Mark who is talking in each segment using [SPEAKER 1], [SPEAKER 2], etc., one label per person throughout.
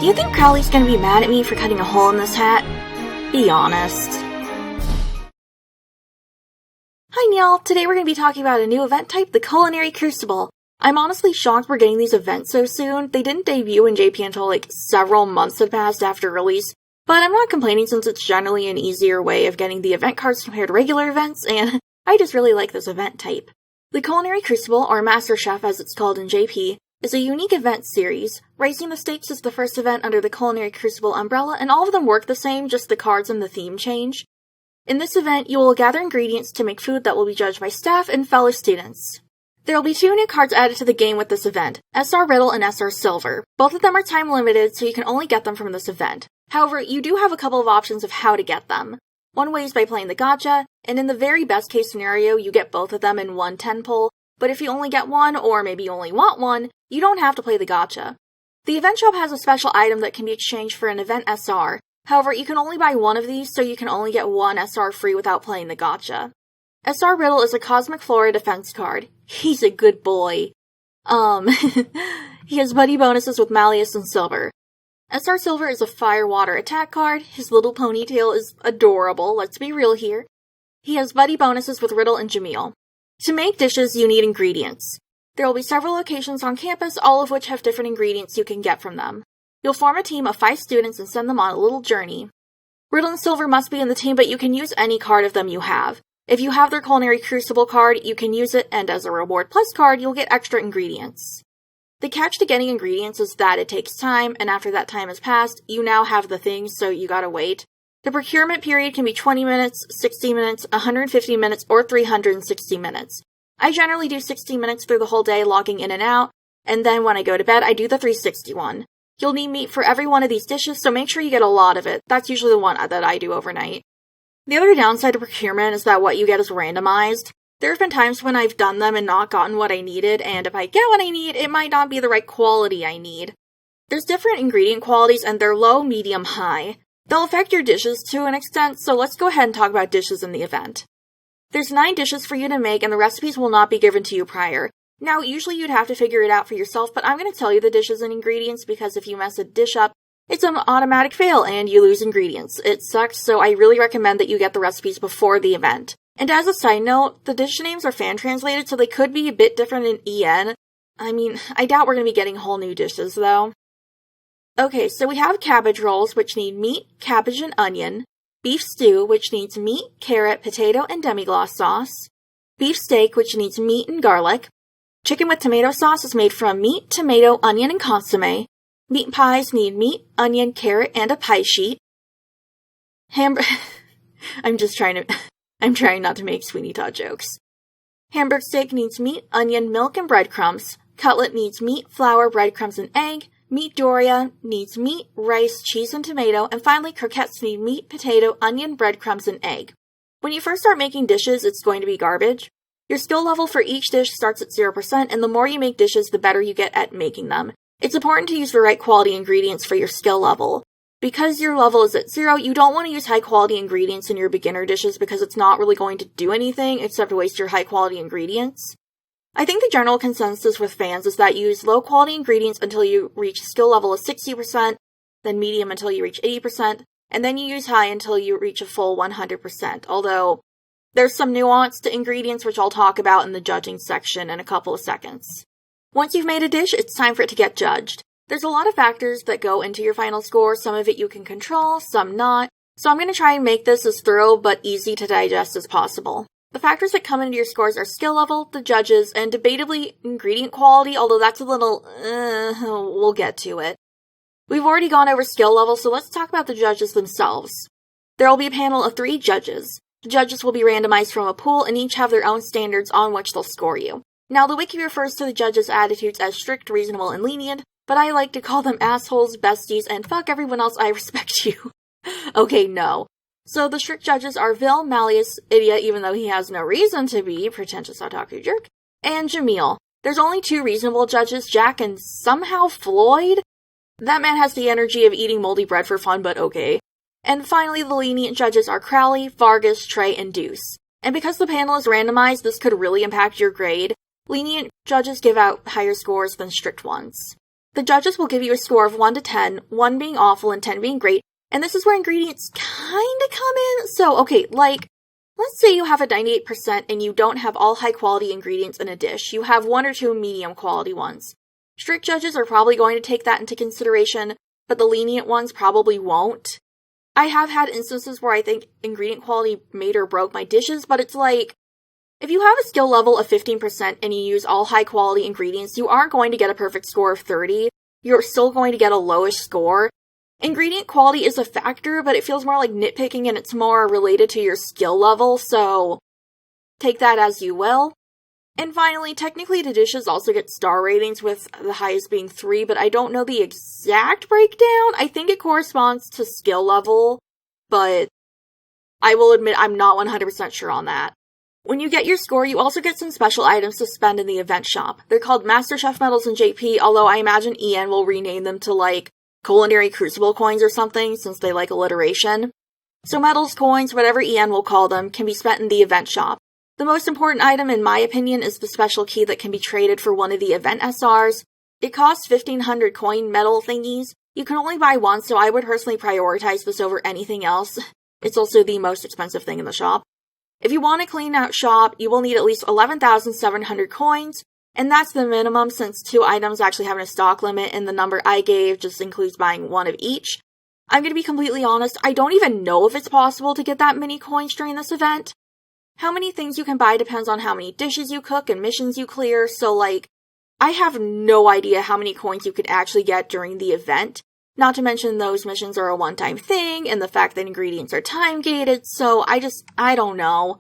[SPEAKER 1] Do you think Crowley's gonna be mad at me for cutting a hole in this hat? Be honest. Hi Neil, today we're gonna be talking about a new event type, the Culinary Crucible. I'm honestly shocked we're getting these events so soon. They didn't debut in JP until like several months had passed after release, but I'm not complaining since it's generally an easier way of getting the event cards compared to regular events, and I just really like this event type. The Culinary Crucible, or Master Chef as it's called in JP, is a unique event series. Raising the Stakes is the first event under the Culinary Crucible umbrella, and all of them work the same, just the cards and the theme change. In this event, you will gather ingredients to make food that will be judged by staff and fellow students. There will be 2 new cards added to the game with this event, SR Riddle and SR Silver. Both of them are time limited, so you can only get them from this event. However, you do have a couple of options of how to get them. One way is by playing the gacha, and in the very best case scenario, you get both of them in one 10 pull, but if you only get one, or maybe you only want one, you don't have to play the gacha. The event shop has a special item that can be exchanged for an event SR. However, you can only buy one of these, so you can only get one SR free without playing the gacha. SR Riddle is a Cosmic Flora defense card. He's a good boy. He has buddy bonuses with Malleus and Silver. SR Silver is a fire-water attack card. His little ponytail is adorable, let's be real here. He has buddy bonuses with Riddle and Jamil. To make dishes, you need ingredients. There will be several locations on campus, all of which have different ingredients you can get from them. You'll form a team of 5 students and send them on a little journey. Riddle and Silver must be in the team, but you can use any card of them you have. If you have their Culinary Crucible card, you can use it, and as a Reward Plus card, you'll get extra ingredients. The catch to getting ingredients is that it takes time, and after that time has passed, you now have the things, so you gotta wait. The procurement period can be 20 minutes, 60 minutes, 150 minutes, or 360 minutes. I generally do 60 minutes through the whole day, logging in and out, and then when I go to bed, I do the 360 one. You'll need meat for every one of these dishes, so make sure you get a lot of it. That's usually the one that I do overnight. The other downside to procurement is that what you get is randomized. There have been times when I've done them and not gotten what I needed, and if I get what I need, it might not be the right quality I need. There's different ingredient qualities, and they're low, medium, high. They'll affect your dishes to an extent, so let's go ahead and talk about dishes in the event. There's 9 dishes for you to make, and the recipes will not be given to you prior. Now, usually you'd have to figure it out for yourself, but I'm going to tell you the dishes and ingredients because if you mess a dish up, it's an automatic fail and you lose ingredients. It sucks, so I really recommend that you get the recipes before the event. And as a side note, the dish names are fan translated, so they could be a bit different in EN. I mean, I doubt we're going to be getting whole new dishes, though. Okay, so we have cabbage rolls, which need meat, cabbage, and onion. Beef stew, which needs meat, carrot, potato, and demi-glace sauce. Beef steak, which needs meat and garlic. Chicken with tomato sauce is made from meat, tomato, onion, and consommé. Meat pies need meat, onion, carrot, and a pie sheet. I'm trying not to make Sweeney Todd jokes. Hamburg steak needs meat, onion, milk, and breadcrumbs. Cutlet needs meat, flour, breadcrumbs, and egg. Meat Doria needs meat, rice, cheese, and tomato. And finally, croquettes need meat, potato, onion, breadcrumbs, and egg. When you first start making dishes, it's going to be garbage. Your skill level for each dish starts at 0%, and the more you make dishes, the better you get at making them. It's important to use the right quality ingredients for your skill level. Because your level is at 0, you don't want to use high quality ingredients in your beginner dishes because it's not really going to do anything except waste your high quality ingredients. I think the general consensus with fans is that you use low quality ingredients until you reach a skill level of 60%, then medium until you reach 80%, and then you use high until you reach a full 100%, although there's some nuance to ingredients which I'll talk about in the judging section in a couple of seconds. Once you've made a dish, it's time for it to get judged. There's a lot of factors that go into your final score, some of it you can control, some not, so I'm going to try and make this as thorough but easy to digest as possible. The factors that come into your scores are skill level, the judges, and debatably ingredient quality, although that's a little, we'll get to it. We've already gone over skill level, so let's talk about the judges themselves. There will be a panel of 3 judges. The judges will be randomized from a pool and each have their own standards on which they'll score you. Now, the wiki refers to the judges' attitudes as strict, reasonable, and lenient, but I like to call them assholes, besties, and fuck everyone else, I respect you. Okay, no. So the strict judges are Vil, Malleus, idiot even though he has no reason to be, pretentious otaku jerk, and Jamil. There's only 2 reasonable judges, Jack and somehow Floyd? That man has the energy of eating moldy bread for fun, but okay. And finally, the lenient judges are Crowley, Vargas, Trey, and Deuce. And because the panel is randomized, this could really impact your grade. Lenient judges give out higher scores than strict ones. The judges will give you a score of 1 to 10, 1 being awful and 10 being great, and this is where ingredients kinda come in. So, okay, like, let's say you have a 98% and you don't have all high-quality ingredients in a dish. You have 1 or 2 medium-quality ones. Strict judges are probably going to take that into consideration, but the lenient ones probably won't. I have had instances where I think ingredient quality made or broke my dishes, but it's like, if you have a skill level of 15% and you use all high-quality ingredients, you aren't going to get a perfect score of 30. You're still going to get a lowish score. Ingredient quality is a factor, but it feels more like nitpicking and it's more related to your skill level, so take that as you will. And finally, technically the dishes also get star ratings, with the highest being 3, but I don't know the exact breakdown. I think it corresponds to skill level, but I will admit I'm not 100% sure on that. When you get your score, you also get some special items to spend in the event shop. They're called MasterChef medals in JP, although I imagine EN will rename them to, like, Culinary Crucible coins or something, since they like alliteration. So medals, coins, whatever EN will call them, can be spent in the event shop. The most important item, in my opinion, is the special key that can be traded for one of the event SRs. It costs 1,500 coin medal thingies. You can only buy one, so I would personally prioritize this over anything else. It's also the most expensive thing in the shop. If you want to clean out shop, you will need at least 11,700 coins, and that's the minimum since 2 items actually have a stock limit, and the number I gave just includes buying 1 of each. I'm going to be completely honest, I don't even know if it's possible to get that many coins during this event. How many things you can buy depends on how many dishes you cook and missions you clear, so like, I have no idea how many coins you could actually get during the event. Not to mention those missions are a one-time thing, and the fact that ingredients are time-gated, so I don't know.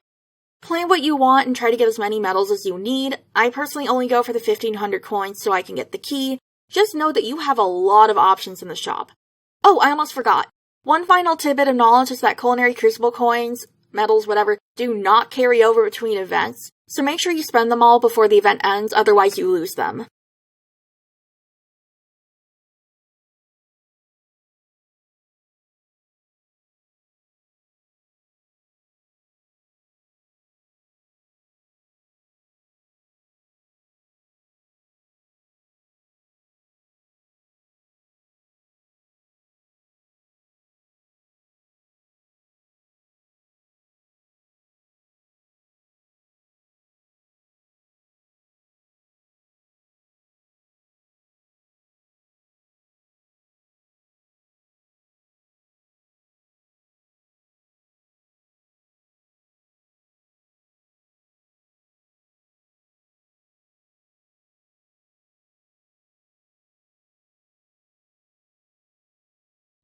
[SPEAKER 1] Plan what you want and try to get as many medals as you need. I personally only go for the 1,500 coins so I can get the key. Just know that you have a lot of options in the shop. Oh, I almost forgot. One final tidbit of knowledge is that Culinary Crucible coins, medals, whatever, do not carry over between events, so make sure you spend them all before the event ends, otherwise you lose them.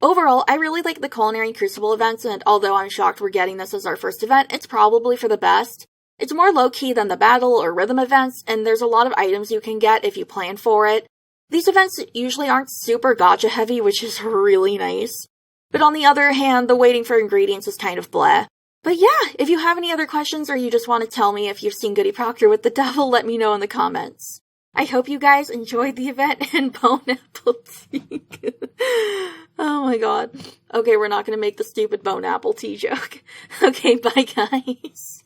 [SPEAKER 1] Overall, I really like the Culinary Crucible events, and although I'm shocked we're getting this as our first event, it's probably for the best. It's more low-key than the battle or rhythm events, and there's a lot of items you can get if you plan for it. These events usually aren't super gacha heavy, which is really nice. But on the other hand, the waiting for ingredients is kind of bleh. But yeah, if you have any other questions or you just want to tell me if you've seen Goody Proctor with the devil, let me know in the comments. I hope you guys enjoyed the event and bone apple tea. Oh my god. Okay, we're not gonna make the stupid bone apple tea joke. Okay, bye guys.